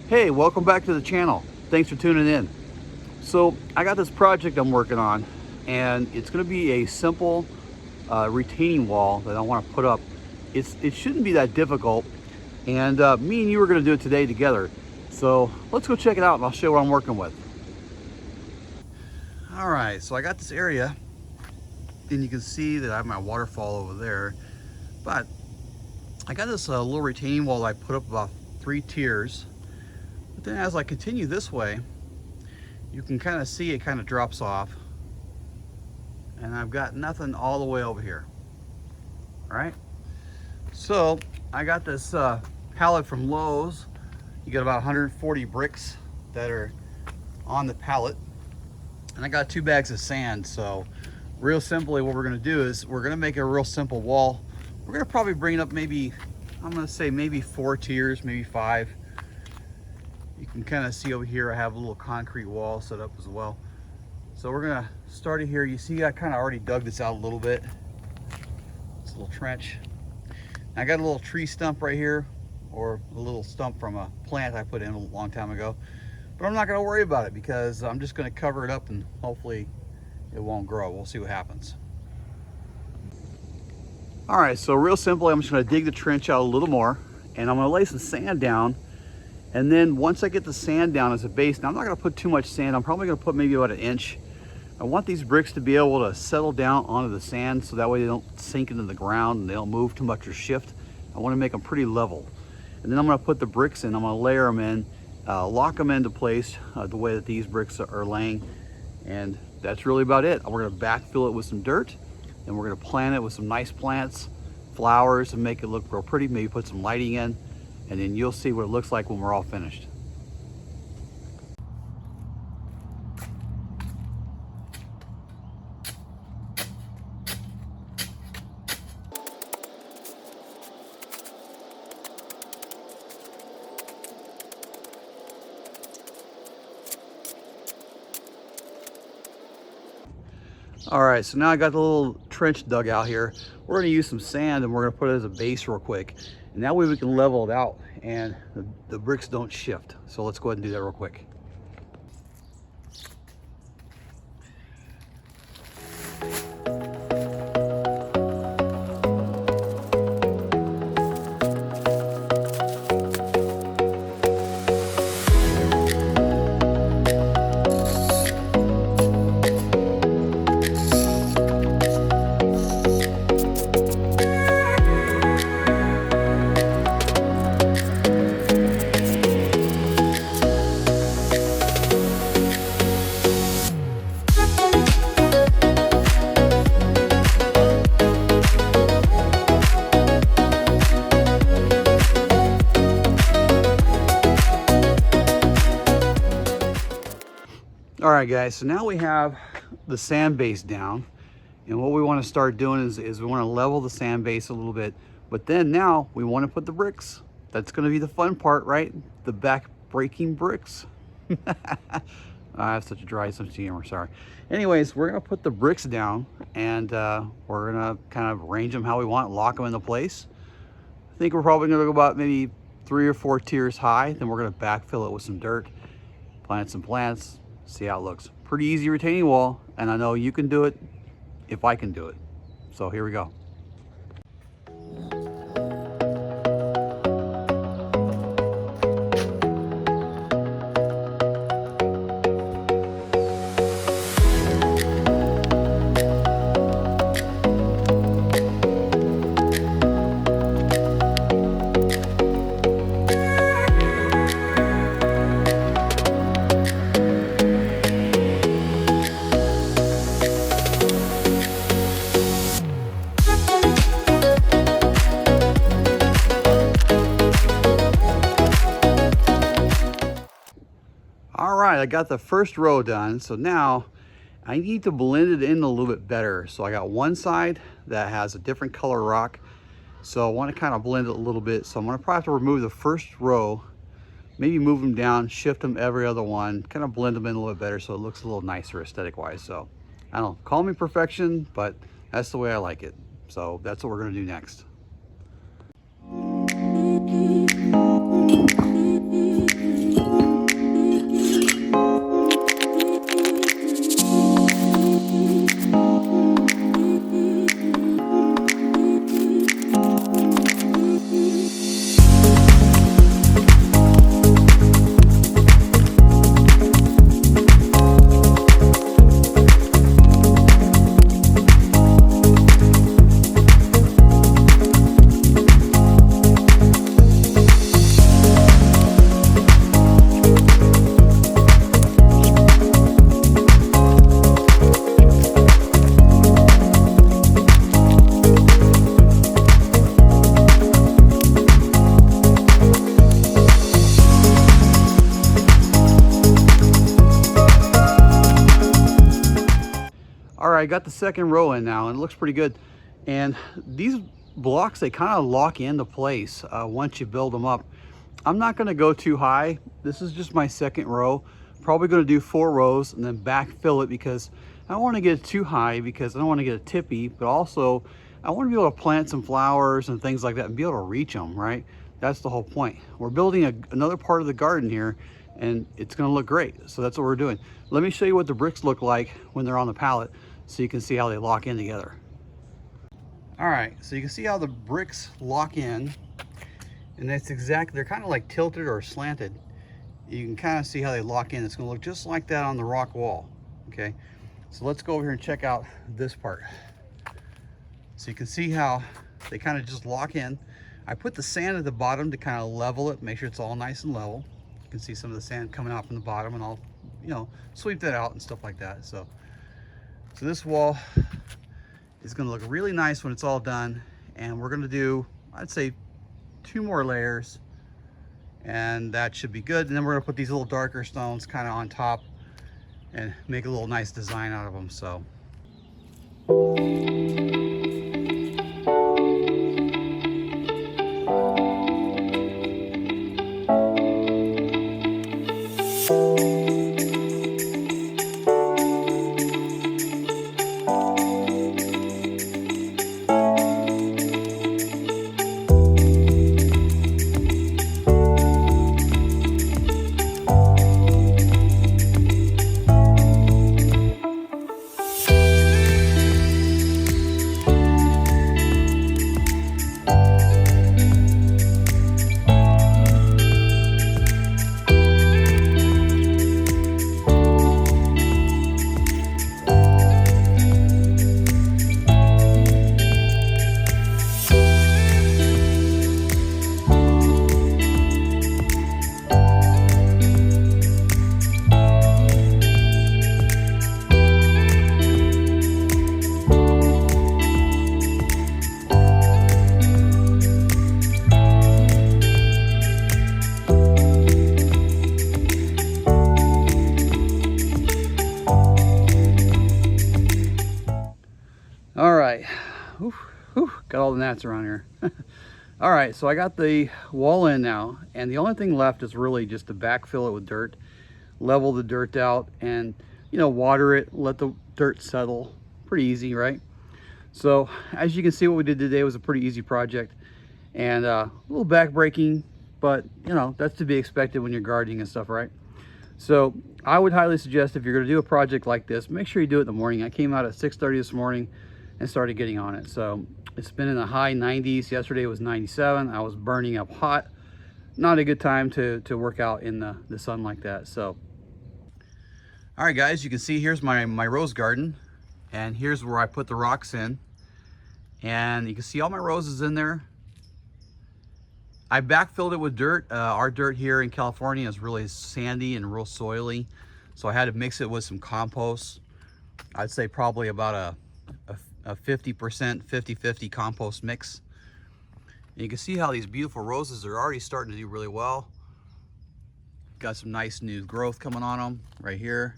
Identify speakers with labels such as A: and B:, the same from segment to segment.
A: Hey, welcome back to the channel. Thanks for tuning in. So I got this project I'm working on, and it's going to be a simple retaining wall that I want to put up. It shouldn't be that difficult, and me and you are going to do it today together. So let's go check it out and I'll show you what I'm working with. All right, so I got this area, and you can see that I have my waterfall over there, but I got this little retaining wall that I put up about 3 tiers. But then as I continue this way, you can kind of see it kind of drops off, and I've got nothing all the way over here. All right, so I got this pallet from Lowe's. You get about 140 bricks that are on the pallet, and I got 2 bags of sand. So real simply what we're going to do is we're going to make a real simple wall. We're going to probably bring it up maybe, I'm going to say maybe 4 tiers, maybe 5. You can kind of see over here I have a little concrete wall set up as well. So we're gonna start it here. You see I kind of already dug this out a little bit. It's a little trench. I got a little tree stump right here, or a little stump from a plant I put in a long time ago. But I'm not gonna worry about it because I'm just gonna cover it up and hopefully it won't grow. We'll see what happens. All right, so real simply, I'm just gonna dig the trench out a little more, and I'm gonna lay some sand down. And then once I get the sand down as a base, now I'm not gonna put too much sand. I'm probably gonna put maybe about 1 inch. I want these bricks to be able to settle down onto the sand so that way they don't sink into the ground and they don't move too much or shift. I wanna make them pretty level. And then I'm gonna put the bricks in, I'm gonna layer them in, lock them into place the way that these bricks are laying. And that's really about it. We're gonna backfill it with some dirt, and we're gonna plant it with some nice plants, flowers, and make it look real pretty. Maybe put some lighting in. And then you'll see what it looks like when we're all finished. All right, so now I got the little trench dug out here. We're gonna use some sand and we're gonna put it as a base real quick. And that way we can level it out and the bricks don't shift. So let's go ahead and do that real quick. All right, guys, so now we have the sand base down, and what we want to start doing is we want to level the sand base a little bit, but then now we want to put the bricks. That's going to be the fun part, right? The back-breaking bricks. I have such a dry sense of humor, sorry. Anyways, we're going to put the bricks down, and we're going to kind of arrange them how we want, lock them into place. I think we're probably going to go about maybe 3 or 4 tiers high. Then we're going to backfill it with some dirt, plant some plants, see how it looks. Pretty easy retaining wall, and I know you can do it if I can do it. So here we go. All right, I got the first row done. So now I need to blend it in a little bit better. So I got one side that has a different color rock. So I want to kind of blend it a little bit. So I'm going to probably have to remove the first row, maybe move them down, shift them every other one, kind of blend them in a little bit better so it looks a little nicer aesthetic wise. So I don't know, call me perfection, but that's the way I like it. So that's what we're going to do next. right, I got the second row in now, and it looks pretty good. And these blocks, they kind of lock into place once you build them up. I'm not going to go too high. This is just my second row. Probably going to do 4 rows and then backfill it, because I don't want to get it too high, because I don't want to get it tippy, but also I want to be able to plant some flowers and things like that and be able to reach them, right? That's the whole point. We're building another part of the garden here, and it's going to look great. So that's what we're doing. Let me show you what the bricks look like when they're on the pallet, so you can see how they lock in together. All right, so you can see how the bricks lock in, and that's exactly, they're kind of like tilted or slanted. You can kind of see how they lock in. It's going to look just like that on the rock wall. Okay, so let's go over here and check out this part. So you can see how they kind of just lock in. I put the sand at the bottom to kind of level it, make sure it's all nice and level. You can see some of the sand coming out from the bottom, and I'll, you know, sweep that out and stuff like that. So this wall is going to look really nice when it's all done, and we're going to do, I'd say, 2 more layers, and that should be good. And then we're going to put these little darker stones kind of on top and make a little nice design out of them. So all right, got all the gnats around here. All right, so I got the wall in now, and the only thing left is really just to backfill it with dirt, level the dirt out, and, you know, water it, let the dirt settle. Pretty easy, right? So as you can see, what we did today was a pretty easy project, and a little back-breaking, but, you know, that's to be expected when you're gardening and stuff, right? So I would highly suggest, if you're going to do a project like this, make sure you do it in the morning. I came out at 6:30 this morning and started getting on it. So it's been in the high 90s. Yesterday was 97. I was burning up hot. Not a good time to work out in the sun like that. So, all right, guys, you can see here's my rose garden, and here's where I put the rocks in, and you can see all my roses in there. I backfilled it with dirt. Our dirt here in California is really sandy and real soily, so I had to mix it with some compost. I'd say probably about a 50%, 50-50 compost mix. And you can see how these beautiful roses are already starting to do really well. Got some nice new growth coming on them right here.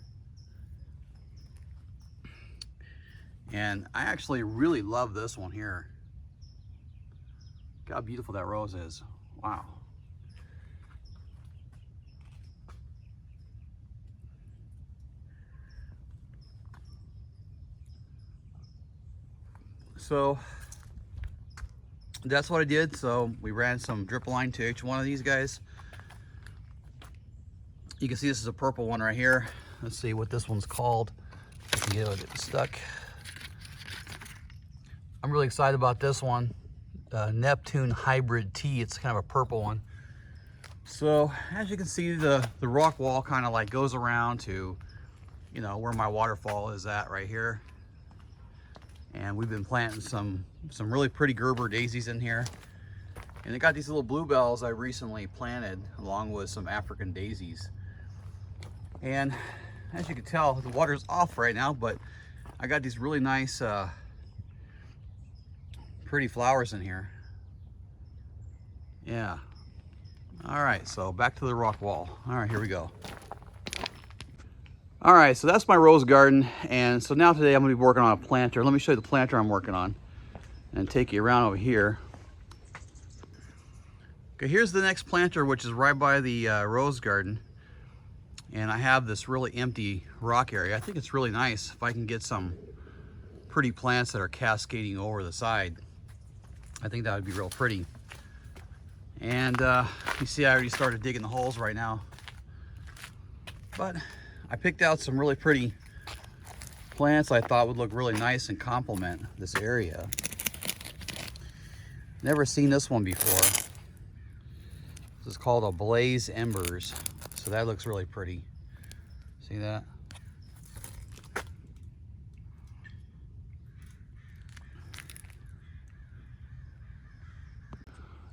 A: And I actually really love this one here. Look how beautiful that rose is. Wow. So that's what I did. So we ran some drip line to each one of these guys. You can see this is a purple one right here. Let's see what this one's called. I can get it stuck. I'm really excited about this one. Neptune Hybrid Tea. It's kind of a purple one. So as you can see, the rock wall kind of like goes around to, you know, where my waterfall is at right here. And we've been planting some really pretty Gerber daisies in here. And they got these little bluebells I recently planted along with some African daisies. And as you can tell, the water's off right now, but I got these really nice pretty flowers in here. Yeah. All right, so back to the rock wall. All right, here we go. All right, so that's my rose garden. And so now today I'm gonna be working on a planter. Let me show you the planter I'm working on and take you around over here. Okay, here's the next planter, which is right by the rose garden. And I have this really empty rock area. I think it's really nice if I can get some pretty plants that are cascading over the side. I think that would be real pretty. And you see I already started digging the holes right now. But I picked out some really pretty plants I thought would look really nice and complement this area. Never seen this one before. This is called a Blaze Embers. So that looks really pretty. See that?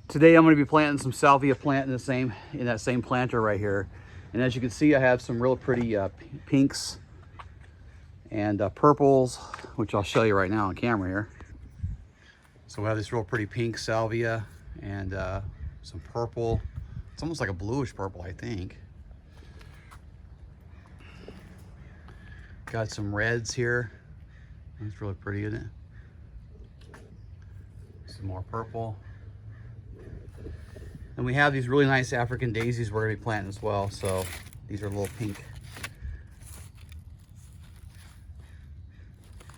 A: Today I'm going to be planting some salvia plant in that same planter right here. And as you can see, I have some real pretty pinks and purples, which I'll show you right now on camera here. So we have this real pretty pink salvia and some purple. It's almost like a bluish purple, I think. Got some reds here. That's really pretty, isn't it? Some more purple. And we have these really nice African daisies we're going to be planting as well. So these are a little pink.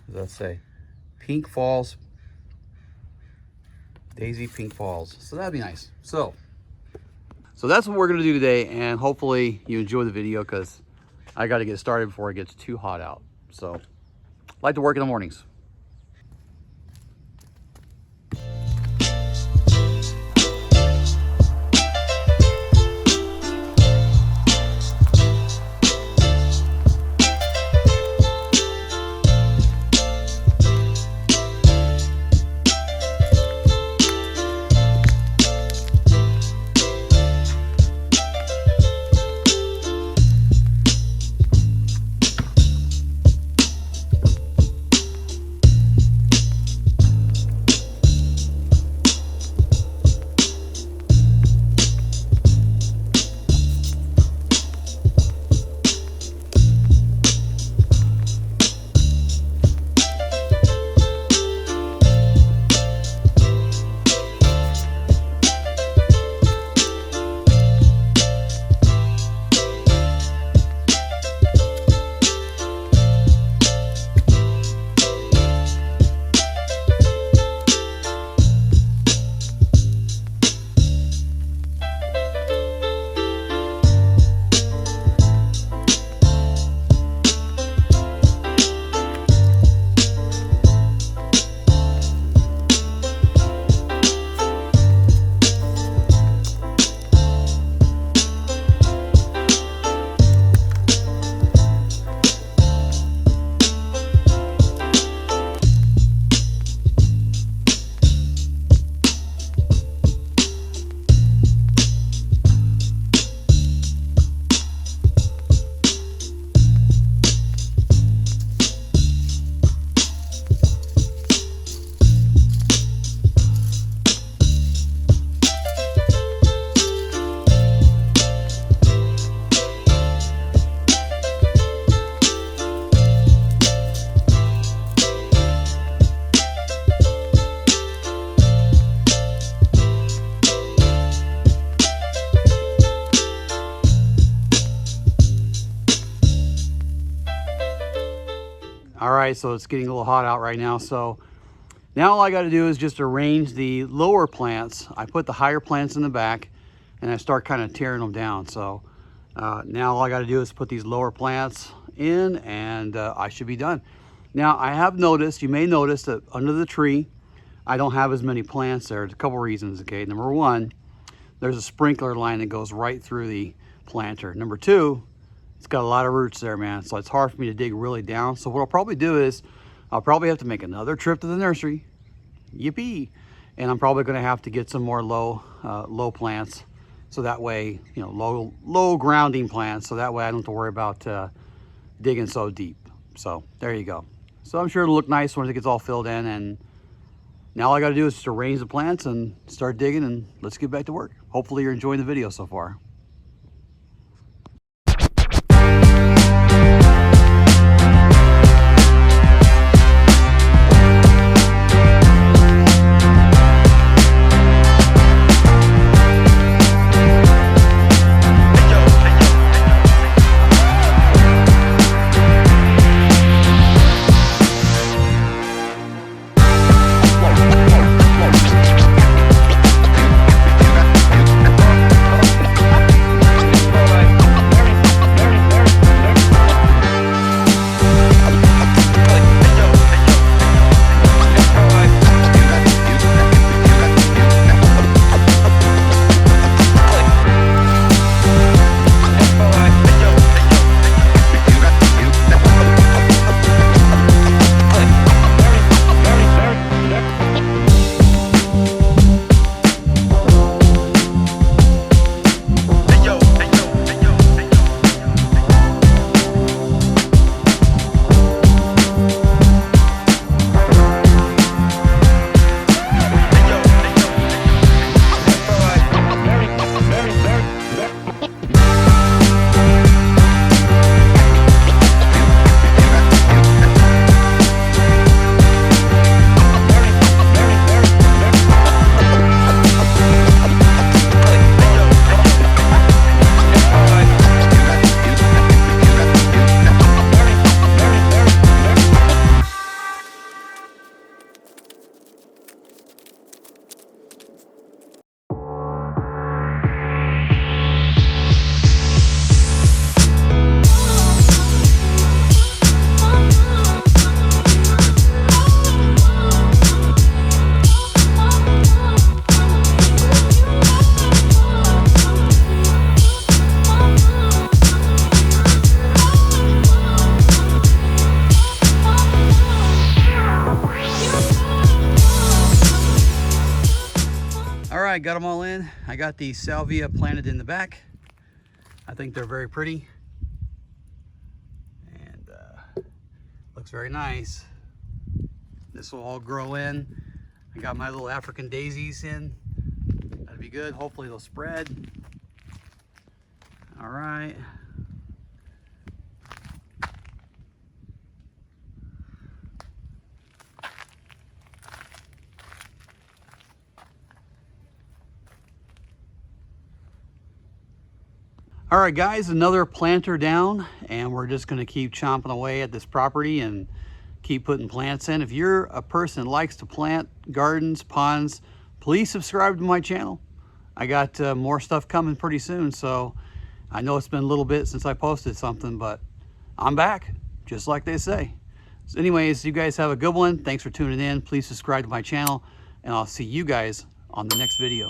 A: What does that say? Pink Falls. Daisy Pink Falls. So that'd be nice. So that's what we're going to do today. And hopefully you enjoy the video because I got to get started before it gets too hot out. So I like to work in the mornings. All right, so it's getting a little hot out right now. So now all I got to do is just arrange the lower plants. I put the higher plants in the back and I start kind of tearing them down. So now all I got to do is put these lower plants in and I should be done. Now I have noticed, you may notice that under the tree, I don't have as many plants there. There's a couple reasons, okay? Number one, there's a sprinkler line that goes right through the planter. Number two, it's got a lot of roots there, man. So it's hard for me to dig really down. So what I'll probably do is I'll probably have to make another trip to the nursery. Yippee. And I'm probably going to have to get some more low plants. So that way, you know, low grounding plants. So that way I don't have to worry about digging so deep. So there you go. So I'm sure it'll look nice once it gets all filled in. And now all I got to do is just arrange the plants and start digging, and let's get back to work. Hopefully you're enjoying the video so far. right, got them all in. I got the salvia planted in the back. I think they're very pretty. And looks very nice. This will all grow in. I got my little African daisies in. That'd be good. Hopefully they'll spread. All right. All right, guys, another planter down, and we're just gonna keep chomping away at this property and keep putting plants in. If you're a person that likes to plant gardens, ponds, please subscribe to my channel. I got more stuff coming pretty soon, so I know it's been a little bit since I posted something, but I'm back, just like they say. So anyways, you guys have a good one. Thanks for tuning in. Please subscribe to my channel, and I'll see you guys on the next video.